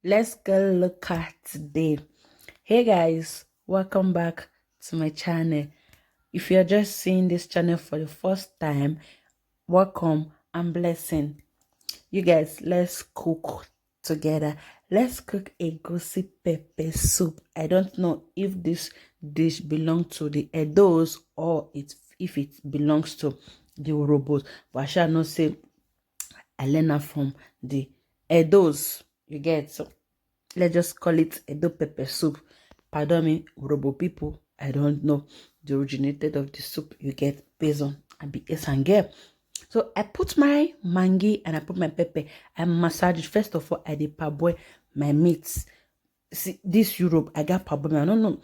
Let's go look at today. Hey guys, welcome back to my channel. If you're just seeing this channel for the first time, welcome and blessing. You guys, let's cook together. Let's cook a goosey pepper soup. I don't know if this dish belongs to the Edos or if it belongs to the Urobos, but I shall not say I learned her from the Edos. You get, so let's just call it Edo pepper soup. Pardon me, Urobo people. I don't know the originated of the soup. You get based on ABS and get. So I put my mangi and I put my pepper. I massage it. First of all, I did parboil my meats. See, this Europe, I got parboil. I don't know.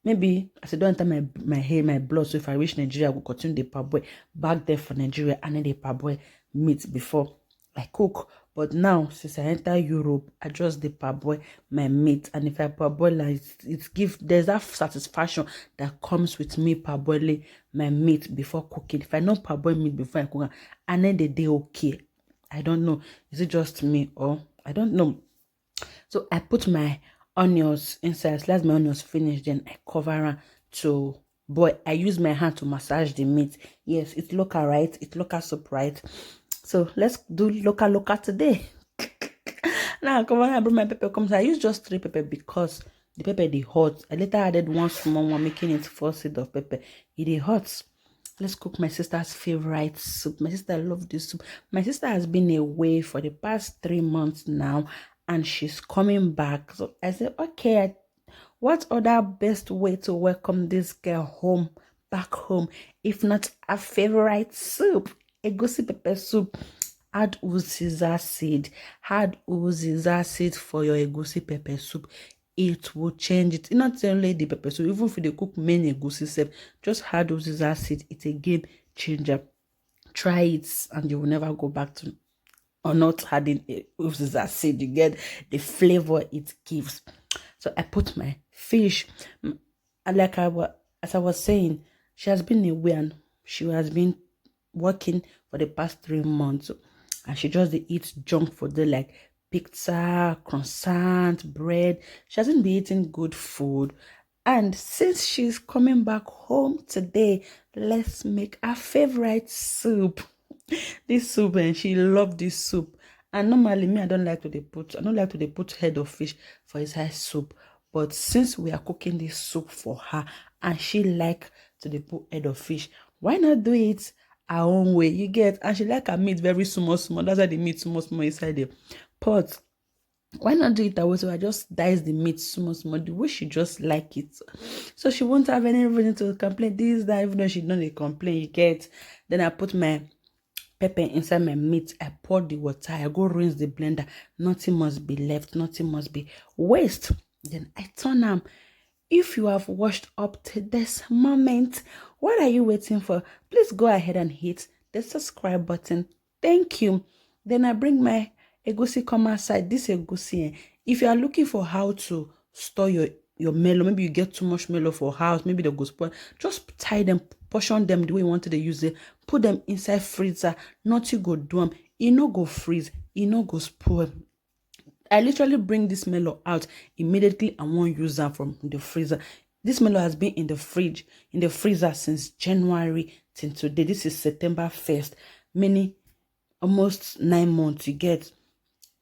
Maybe I said don't enter my hair, my blood. So if I reach Nigeria, I will continue the parboil back there for Nigeria and then the parboil meat before I cook. But now, since I enter Europe, I just the parboil my meat. And if I parboil, there's that satisfaction that comes with me parboiling my meat before cooking. If I not parboil meat before I cook, and then the day okay. I don't know. Is it just me or I don't know. So I put my onions inside. So let my onions finish. Then I cover them to boil. I use my hand to massage the meat. Yes, it's local, right? It's local soup, right? So let's do local today. Now come on, I bring my pepper comes. I use just 3 pepper because the pepper they hot. I later added 1 small one, making it 4 seed of pepper. It is hot. Let's cook my sister's favorite soup. My sister loves this soup. My sister has been away for the past 3 months now, and she's coming back. So I said, okay, what other best way to welcome this girl home, back home, if not a favorite soup? Egusi pepper soup. Add uziza seed. Add uziza seed for your egusi pepper soup. It will change it. Not only the pepper soup, even if they cook many egusi soup, just add uziza seed. It's a game changer. Try it and you will never go back to or not adding uziza seed. You get the flavor it gives. So I put my fish. Like as I was saying, she has been away and she has been working for the past 3 months. And she just eat junk food like pizza, croissant, bread. She hasn't been eating good food. And since she's coming back home today, let's make her favorite soup. This soup, and she loved this soup. And normally me, I don't like to dey put head of fish for inside soup. But since we are cooking this soup for her and she like to dey put head of fish, why not do it her own way? You get, and she like her meat very small. That's why the meat small inside the pot. Why not do it that way? So I just dice the meat small the way she just like it. So she won't have any reason to complain. This, that, even though she don't complain, you get. Then I put my pepper inside my meat. I pour the water. I go rinse the blender. Nothing must be left. Nothing must be waste. Then I turn them. If you have watched up to this moment, what are you waiting for? Please go ahead and hit the subscribe button. Thank you. Then I bring my egusi come outside. This egusi, if you are looking for how to store your melon, maybe you get too much melon for house, maybe they go spoil, just tie them, portion them the way you wanted to use it, put them inside freezer. Nothing go do them. It no go freeze, it no go spoil. I literally bring this melon out immediately and won't use them from the freezer. This melon has been in the freezer since January till today. This is September 1st. Almost 9 months you get.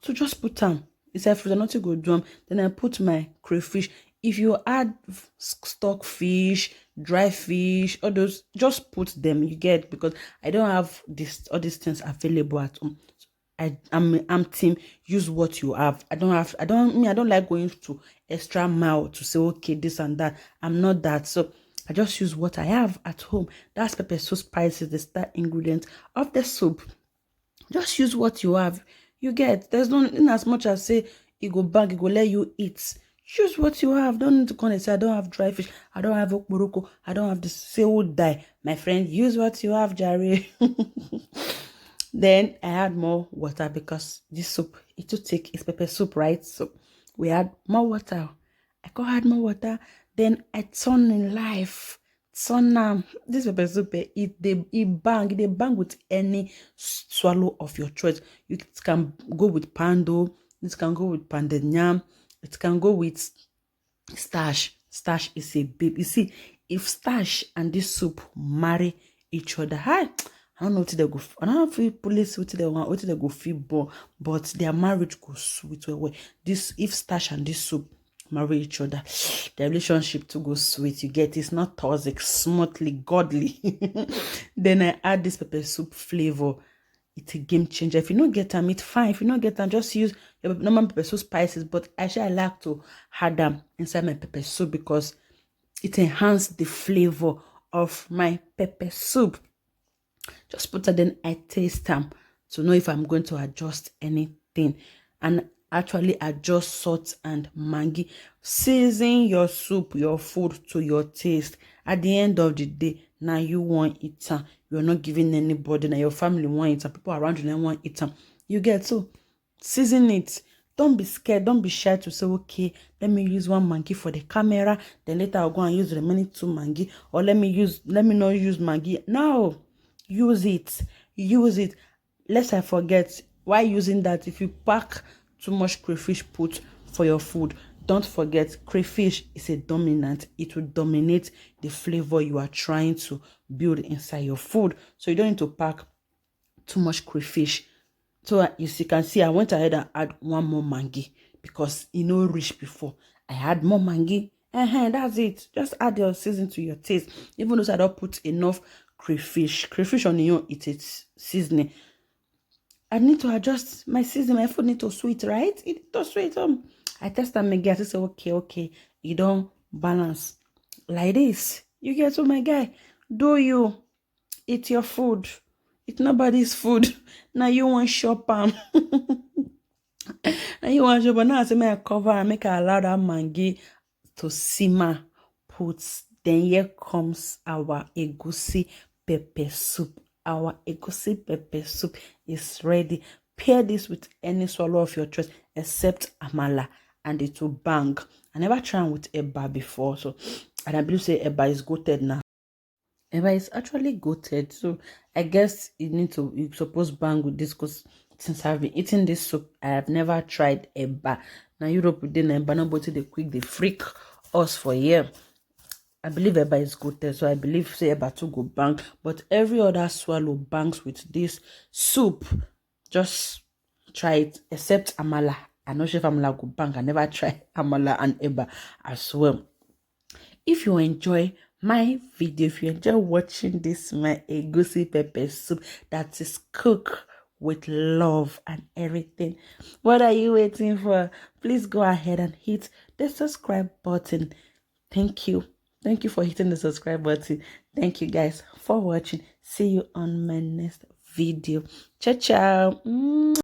So just put them inside freezer, nothing go do them. Then I put my crayfish. If you add stock fish, dry fish, all those, just put them, you get, because I don't have all these things available at home. I'm team use what you have. I don't like going to extra mile to say okay this and that. I'm not that. So I just use what I have at home. That's pepper soup spices, the star ingredient of the soup. Just use what you have. You get, there's no, in as much as say it go back, it go let you eat. Use what you have. Don't need to come and say I don't have dry fish, I don't have okporoko, I don't have this. Say who die. My friend, use what you have, Jerry. Then I add more water because this soup, it will take, it's pepper soup, right? So we add more water. I go add more water. Then I turn in life. Turn this pepper soup, it bang with any swallow of your choice. You can go with pando. This can go with pounded yam. It can go with starch. Starch is a babe. You see, if starch and this soup marry each other, hi, I don't know what they go. I don't know if police what they want, what they go feel, but their marriage goes sweet. Well, this if starch and this soup marry each other, the relationship to go sweet. You get it's not toxic, smoothly, godly. Then I add this pepper soup flavor. It's a game changer. If you don't get them, it's fine. If you don't get them, just use your normal pepper soup spices. But actually, I like to add them inside my pepper soup because it enhances the flavor of my pepper soup. Just put it then I taste them to know if I'm going to adjust anything. And actually adjust salt and maggi. Season your soup, your food to your taste. At the end of the day, now you want it. You're not giving anybody. Now your family want it. People around you want it. You get so season it. Don't be scared. Don't be shy to say, okay, let me use one Maggi for the camera. Then later I'll go and use the remaining 2 Maggi. Or let me not use Maggi. No, use it. Use it. Lest I forget, why using that? If you pack too much crayfish put for your food, don't forget crayfish is a dominant. It will dominate the flavor you are trying to build inside your food. So you don't need to pack too much crayfish. So as you can see, I went ahead and add 1 more Maggi because you know rich before. I had more Maggi. That's it. Just add your season to your taste. Even though I don't put enough crayfish. Crayfish on your own, it's seasoning. I need to adjust my season. My food need to sweet, right? It need to sweet. I test them again. I say, okay. You don't balance like this. You get to my guy. Do you eat your food? It's nobody's food. Now you want shop and you want shop. But now I say make I cover and make I allow that Maggi to simmer. Then here comes our egusi pepper soup. Our egusi pepper soup is ready. Pair this with any swallow of your choice except amala and it will bang. I never tried with eba before, so and I believe say eba is goated now. Eba is actually goated, so I guess you suppose bang with this because since I've been eating this soup, I have never tried eba. Now Europe within eba, nobody they quick they freak us for a year. I believe eba is goated, so I believe say eba to go bang, but every other swallow bangs with this soup. Just try it, except amala. I'm not sure if amala go bang. I never tried amala and eba as well. If you enjoy my video, if you enjoy watching this my egusi pepper soup that is cooked with love and everything, what are you waiting for? Please go ahead and hit the subscribe button. Thank you for hitting the subscribe button. Thank you guys for watching. See you on my next video. Ciao.